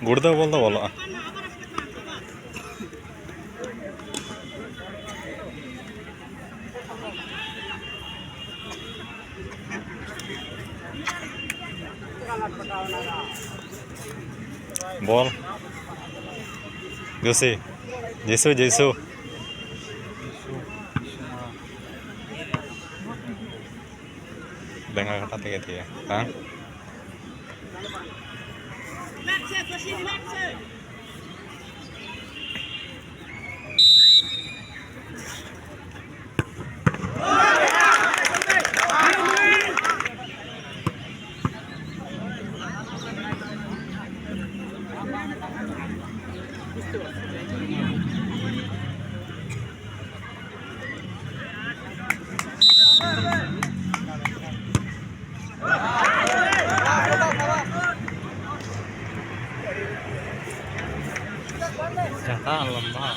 गुड़दा बोलता बोलो बोल जैसे जैसो जैसो बेंगा घटाते कहती है हाँ Jaka lemah.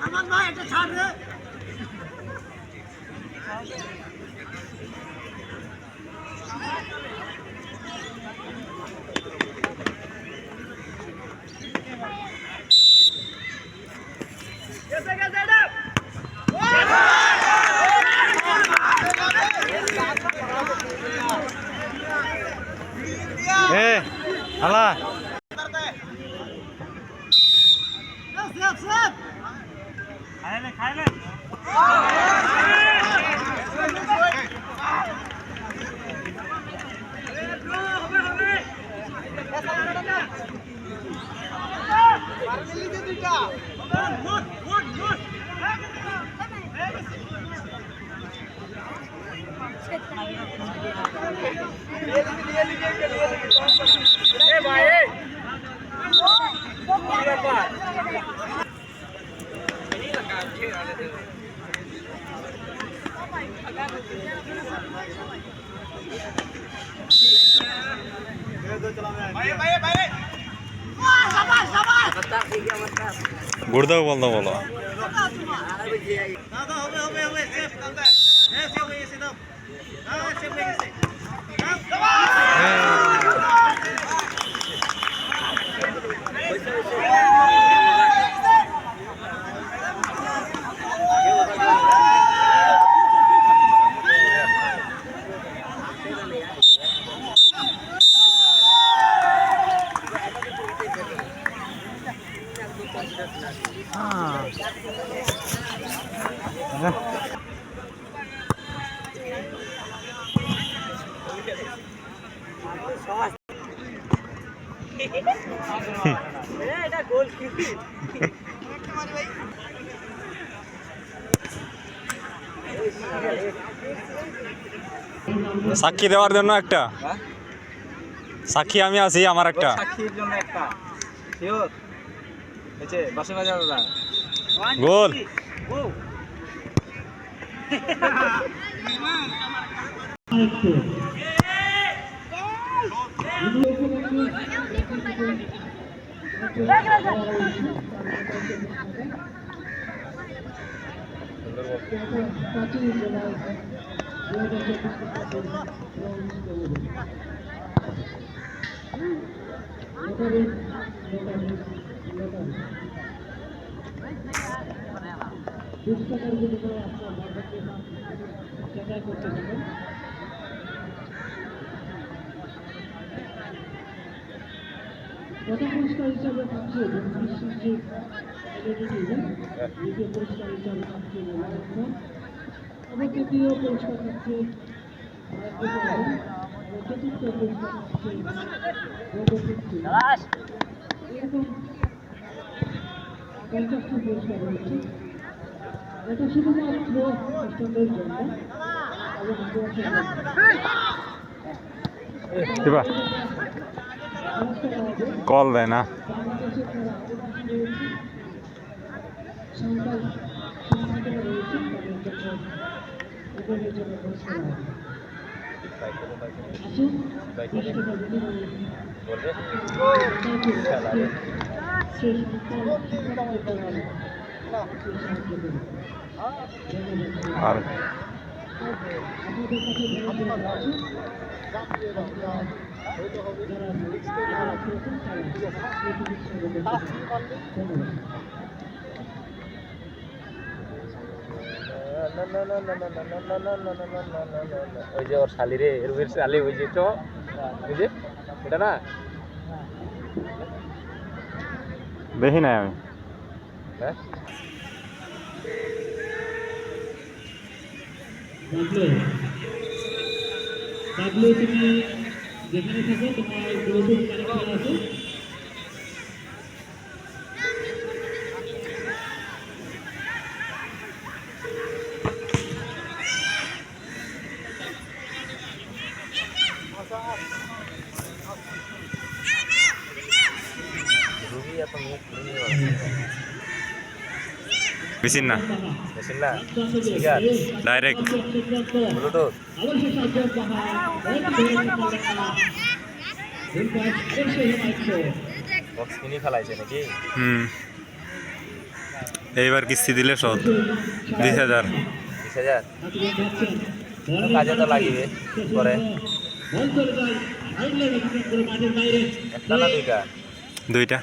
আমার ভাই এটা ছাড় রে Allah siap खाए ले गुड़दा बोलता बोलो সাক্ষী দেওয়ার জন্য একটা সাক্ষী আমি আছি আমার একটা সাক্ষীর জন্য একটা শিওর এসে বাসে বাজার ওরা গোল প্রথম পুরস্কার হিসাবে থাকছে দ্বিতীয় পুরস্কার হিসাবে থাকছে এবং তৃতীয় পুরস্কার থাকছে চতুর্থ পুরস্কার থাকছে এরকম 50টি পুরস্কার রয়েছে এটা শুধুমাত্র খ্রিস্টানদের জন্য এবং আদিবাসীদের জন্য। দিবা নমস্কার আমাদের কল দেয় না বাংলাদেশে যারা আদিবাসী রয়েছে, সাঁওতাল সম্প্রদায় রয়েছে, তাদের জন্য এদের জন্য পুরস্কার হবে। আসুন পুরস্কারটা বিনিময়ে সেই সাঁওতাল সম্প্রদায়ের জন্য সাহায্য করুন। ধন্যবাদ। আর আপনাদের কাছে ধন্যবাদ আছে যারা ধন্যবাদ। ওই যে ওর শালি রে রুবের শালি ওই যে তো ওই যে এটা না দেখি নাই আমি হ্যাঁ বাবলু তুমি যেখানে থাকো তোমার ব্লুটুথ কানেকশন আছে? রুবি এখন মেশিন না মেশিন না স্পিকার ডাইরেক্ট ব্লুটুথ অবশ্যই সাজ্জাদ বক্স কিনে ফেলাইছে নাকি এইবার কিস্তি দিলে শোধ 20,000 20,000 কাজে তো লাগিবে পরে একটা না দুইটা দুইটা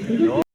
সুন্দর